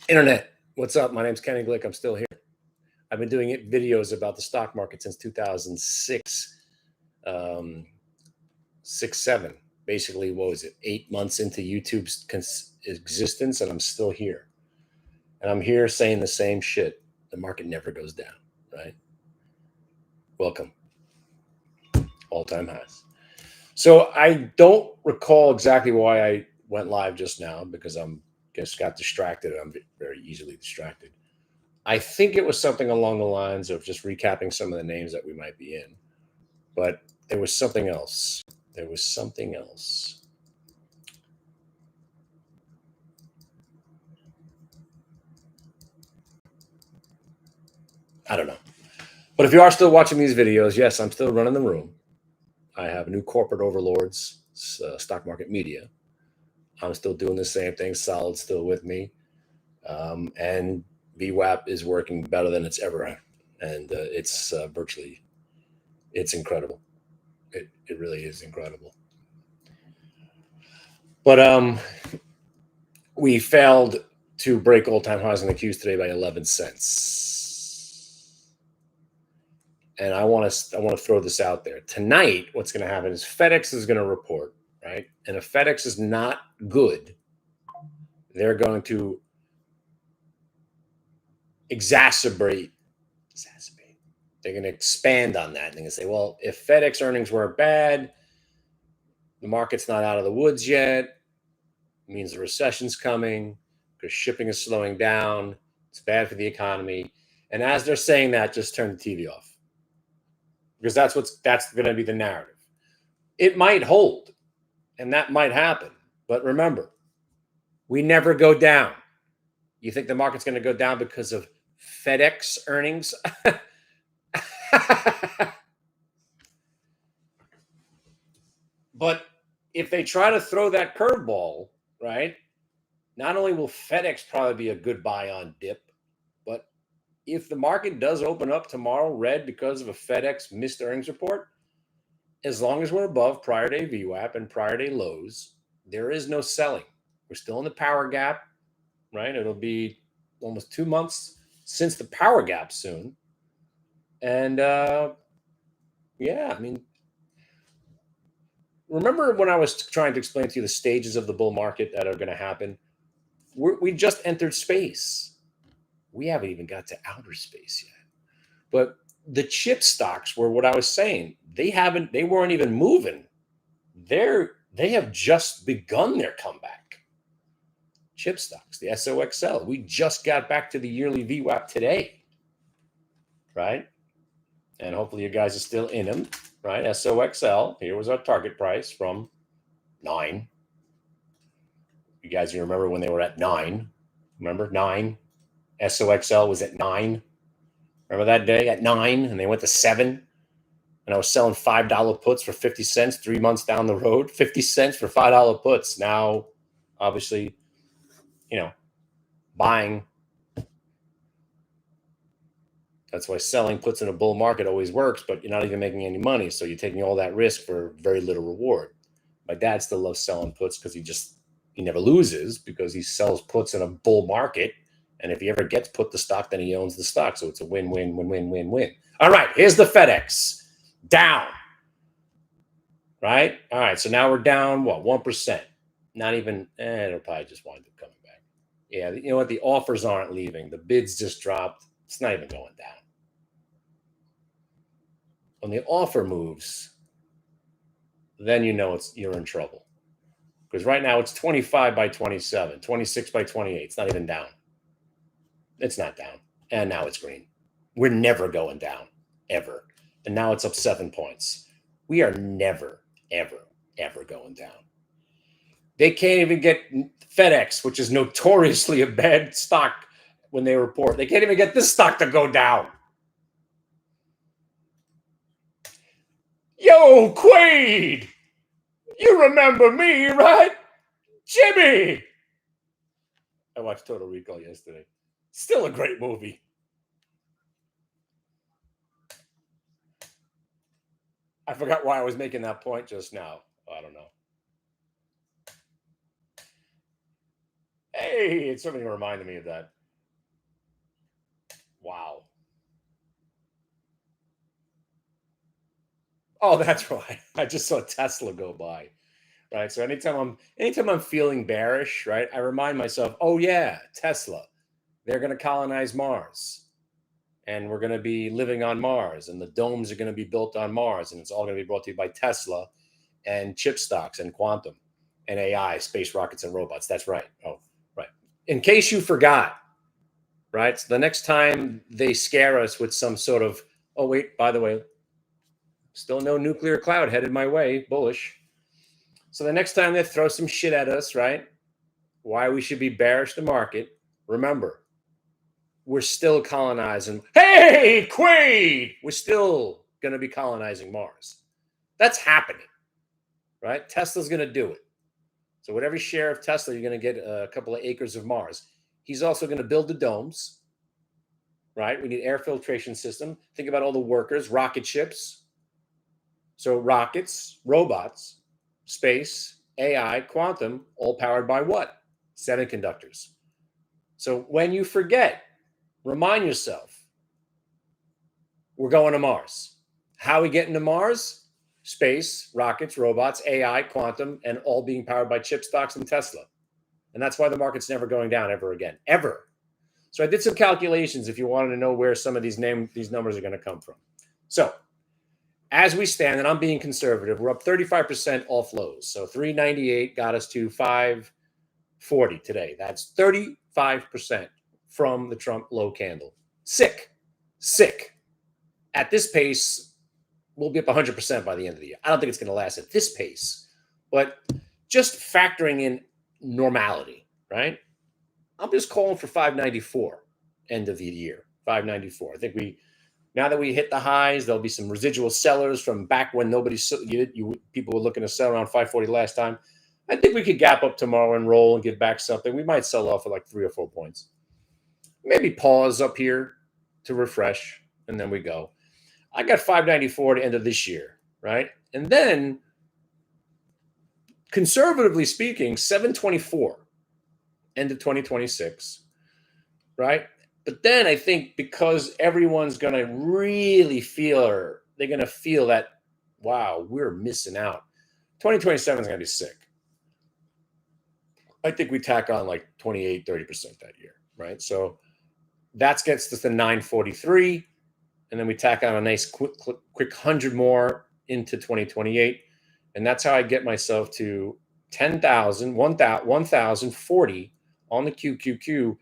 Internet, what's up? My name's Kenny Glick. I'm still here. I've been doing videos about the stock market since 2006, 7. Basically, what was it? 8 months into YouTube's existence, and I'm still here. And I'm here saying the same shit. The market never goes down, right? Welcome. All-time highs. So I don't recall exactly why I went live just now because just got distracted. I'm very easily distracted. I think it was something along the lines of just recapping some of the names that we might be in. But there was something else. I don't know. But if you are still watching these videos, yes, I'm still running the room. I have new corporate overlords, stock market media. I'm still doing the same thing. Solid's still with me. And VWAP is working better than it's ever. And it's incredible. It really is incredible. But we failed to break all-time highs on the Qs today by 11 cents. And I want to throw this out there. Tonight, what's going to happen is FedEx is going to report, right? And if FedEx is not good, they're going to exacerbate. They're going to expand on that. And they're going to say, well, if FedEx earnings were bad, the market's not out of the woods yet. It means the recession's coming because shipping is slowing down. It's bad for the economy. And as they're saying that, just turn the TV off. Because that's going to be the narrative. It might hold, and that might happen. But remember, we never go down. You think the market's going to go down because of FedEx earnings? But if they try to throw that curveball, right, not only will FedEx probably be a good buy on dip, but if the market does open up tomorrow red because of a FedEx missed earnings report, as long as we're above prior day VWAP and prior day lows, there is no selling. We're still in the power gap, right? It'll be almost 2 months since the power gap soon. And yeah, I mean, remember when I was trying to explain to you the stages of the bull market that are going to happen? We just entered space. We haven't even got to outer space yet. But the chip stocks were what I was saying. They weren't even moving. They have just begun their comeback. Chip stocks, the SOXL. We just got back to the yearly VWAP today, right? And hopefully you guys are still in them, right? SOXL, here was our target price from 9. You guys remember when they were at 9? Remember 9? SOXL was at 9. Remember that day at 9 and they went to 7? And I was selling $5 puts for 50 cents 3 months down the road. 50 cents for $5 puts. Now, obviously, buying. That's why selling puts in a bull market always works, but you're not even making any money. So you're taking all that risk for very little reward. My dad still loves selling puts because he never loses because he sells puts in a bull market. And if he ever gets put the stock, then he owns the stock. So it's a win-win, win-win, win-win. All right, here's the FedEx. Down. Right? All right, so now we're down, 1%? Not even, it'll probably just wind up coming back. Yeah, you know what? The offers aren't leaving. The bids just dropped. It's not even going down. When the offer moves, then you're in trouble. Because right now it's 25 by 27, 26 by 28. It's not even down. It's not down. And now it's green. We're never going down, ever. And now it's up 7 points. We are never, ever, ever going down. They can't even get FedEx, which is notoriously a bad stock when they report. They can't even get this stock to go down. Yo, Quaid! You remember me, right? Jimmy! I watched Total Recall yesterday. Still a great movie. I forgot why I was making that point just now. I don't know. Hey, it certainly reminded me of that. Oh, that's right. I just saw Tesla go by. Right. So anytime I'm feeling bearish, right, I remind myself, oh yeah, Tesla, they're going to colonize Mars, and we're going to be living on Mars, and the domes are going to be built on Mars, and it's all going to be brought to you by Tesla and chip stocks and quantum and AI, space rockets and robots. That's right. Oh, right. In case you forgot, right? So the next time they scare us with some sort of, oh wait, by the way, still no nuclear cloud headed my way, bullish. So the next time they throw some shit at us, right? Why we should be bearish the market, remember, we're still colonizing. Hey, Quaid! We're still going to be colonizing Mars. That's happening, right? Tesla's going to do it. So, with every share of Tesla, you're going to get a couple of acres of Mars. He's also going to build the domes, right? We need air filtration system. Think about all the workers, rocket ships. So, rockets, robots, space, AI, quantum, all powered by what? Semiconductors. So, when you forget, remind yourself, we're going to Mars. How are we getting to Mars? Space, rockets, robots, AI, quantum, and all being powered by chip stocks and Tesla. And that's why the market's never going down ever again, ever. So I did some calculations if you wanted to know where some of these numbers are going to come from. So as we stand, and I'm being conservative, we're up 35% off lows. So 398 got us to 540 today. That's 35% from the Trump low candle. Sick. At this pace, we'll be up 100% by the end of the year. I don't think it's going to last at this pace, but just factoring in normality, right? I'm just calling for 594 end of the year, 594. I think now that we hit the highs, there'll be some residual sellers from back when people were looking to sell around 540 last time. I think we could gap up tomorrow and roll and give back something. We might sell off for like 3 or 4 points. Maybe pause up here to refresh, and then we go. I got 594 to end of this year, right? And then, conservatively speaking, 724 end of 2026, right? But then I think because everyone's going to really they're going to feel that, wow, we're missing out. 2027 is going to be sick. I think we tack on like 28, 30% that year, right? So that gets us to 943. And then we tack on a nice quick 100 more into 2028. And that's how I get myself to 1,040 on the QQQ,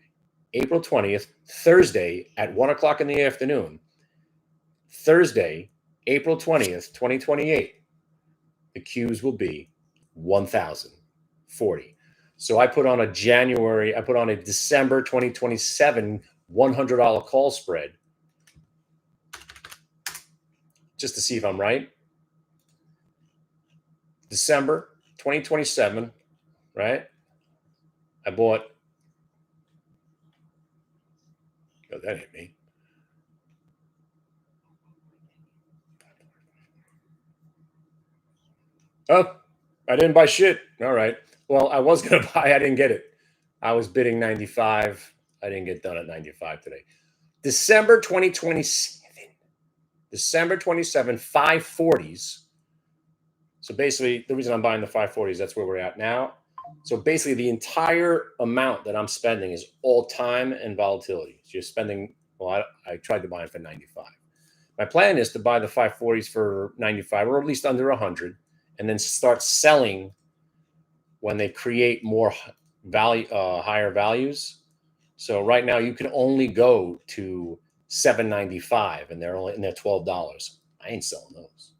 April 20th, Thursday at 1 o'clock in the afternoon. Thursday, April 20th, 2028. The Qs will be 1,040. So I put on a December 2027 $100 call spread just to see if I'm right. December 2027, right? I bought. Oh, that hit me. Oh, I didn't buy shit. All right. Well, I was going to buy. I didn't get it. I was bidding 95. I didn't get done at 95 today. December 2027. December 27, 540s. So basically, the reason I'm buying the 540s, that's where we're at now. So basically, the entire amount that I'm spending is all time and volatility. So you're spending, well, I tried to buy it for 95. My plan is to buy the 540s for 95 or at least under 100 and then start selling when they create more value, higher values. So right now, you can only go to $7.95 and they're $12. I ain't selling those.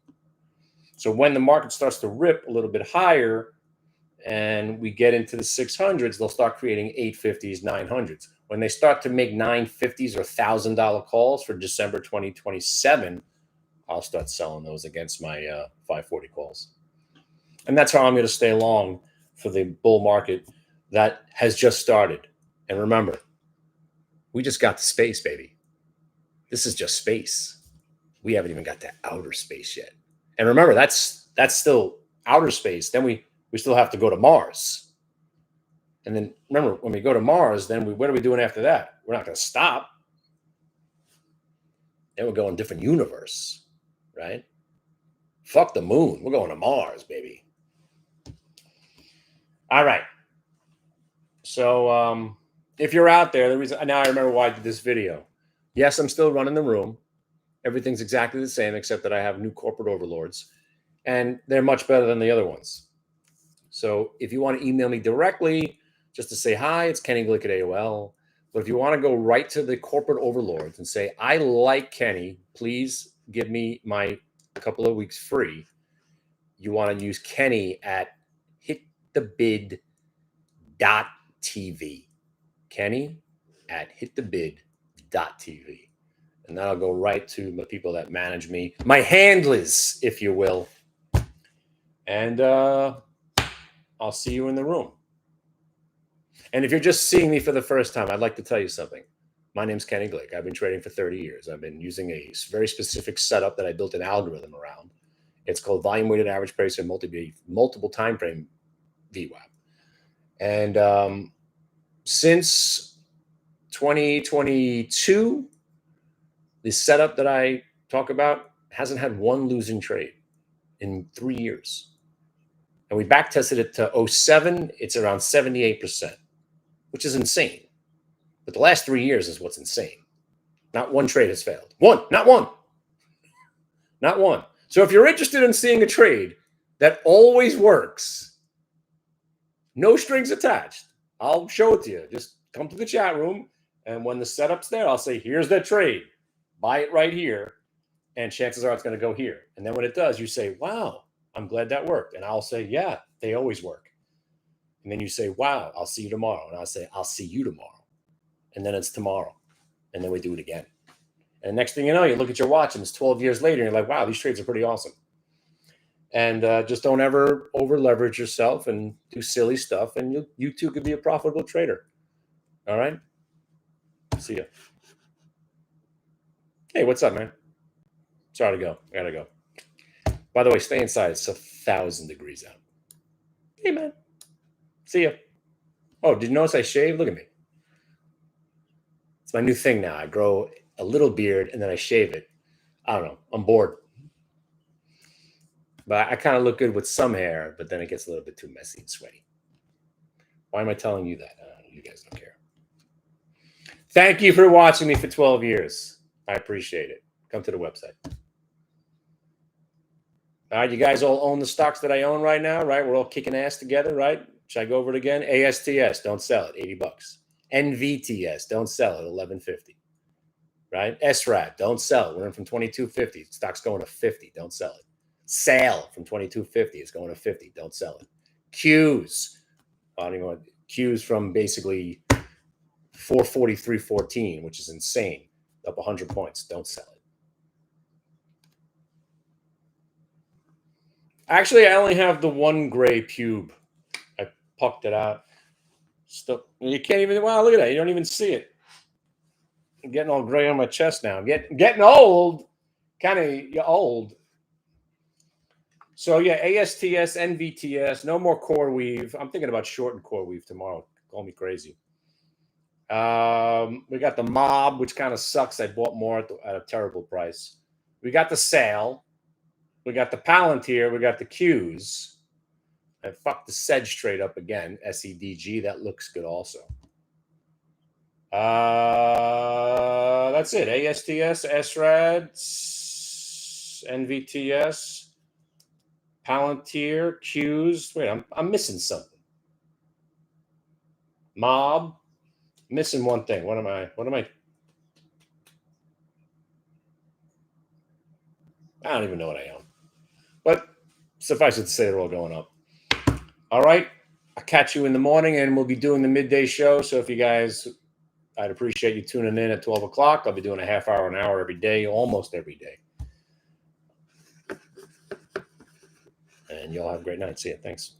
So when the market starts to rip a little bit higher and we get into the 600s, they'll start creating 850s, 900s. When they start to make 950s or $1,000 calls for December 2027, I'll start selling those against my 540 calls. And that's how I'm going to stay long for the bull market that has just started. And remember, we just got to space, baby. This is just space. We haven't even got to outer space yet. And remember, that's still outer space. Then we still have to go to Mars. And then remember, when we go to Mars, then what are we doing after that? We're not going to stop. Then we'll go in a different universe, right? Fuck the moon. We're going to Mars, baby. All right. So if you're out there, the reason now I remember why I did this video. Yes, I'm still running the room. Everything's exactly the same, except that I have new corporate overlords, and they're much better than the other ones. So if you want to email me directly, just to say hi, it's Kenny Glick at AOL. But if you want to go right to the corporate overlords and say, I like Kenny, please give me my couple of weeks free, you want to use Kenny at hitthebid.tv. Kenny at hitthebid.tv. And that'll go right to the people that manage me, my handlers, if you will. And I'll see you in the room. And if you're just seeing me for the first time, I'd like to tell you something. My name's Kenny Glick. I've been trading for 30 years. I've been using a very specific setup that I built an algorithm around. It's called volume weighted average price and multiple time frame VWAP. And since 2022, the setup that I talk about hasn't had one losing trade in 3 years. And we back tested it to 07. It's around 78%, which is insane. But the last 3 years is what's insane. Not one trade has failed. Not one. So if you're interested in seeing a trade that always works, no strings attached, I'll show it to you. Just come to the chat room, and when the setup's there, I'll say, here's that trade. Buy it right here, and chances are it's going to go here. And then when it does, you say, wow, I'm glad that worked. And I'll say, yeah, they always work. And then you say, wow, I'll see you tomorrow. And I'll say, I'll see you tomorrow. And then it's tomorrow. And then we do it again. And the next thing you know, you look at your watch and it's 12 years later and you're like, wow, these trades are pretty awesome. And just don't ever over leverage yourself and do silly stuff. And you too could be a profitable trader. All right. See ya. Hey, what's up, man? Sorry to go. I gotta go. By the way, stay inside. It's 1,000 degrees out. Hey, man. See ya. Oh, did you notice I shaved? Look at me. It's my new thing now. I grow a little beard and then I shave it. I don't know. I'm bored. But I kind of look good with some hair, but then it gets a little bit too messy and sweaty. Why am I telling you that? You guys don't care. Thank you for watching me for 12 years. I appreciate it. Come to the website. All right, you guys all own the stocks that I own right now, right? We're all kicking ass together, right? Should I go over it again? ASTS, don't sell it, $80. NVTS, don't sell it, $11.50. Right? SRAT, don't sell it. We're in from $22.50. Stock's going to $50. Don't sell it. Sale from $22.50. It's going to $50. Don't sell it. Qs. Qs from basically 443.14, which is insane. Up 100 points. Don't sell it. Actually, I only have the one gray pube. I pucked it out. Still, you can't even. Wow, look at that. You don't even see it. I'm getting all gray on my chest now. I'm getting old. Kind of old. So yeah, ASTS, NVTS, no more core weave. I'm thinking about shorting core weave tomorrow. Call me crazy. We got the mob, which kind of sucks. I bought more at a terrible price. We got the sale. We got the Palantir. We got the Qs. I fucked the Sedge trade up again. SEDG. That looks good also. That's it. ASTS, SRAD, NVTS, Palantir, Qs. Wait, I'm missing something. Mob. Missing one thing. What am I? I don't even know what I own. But suffice it to say, they're all going up. All right. I'll catch you in the morning, and we'll be doing the midday show. So if you guys, I'd appreciate you tuning in at 12 o'clock. I'll be doing a half hour, an hour every day, almost every day. And y'all have a great night. See you. Thanks.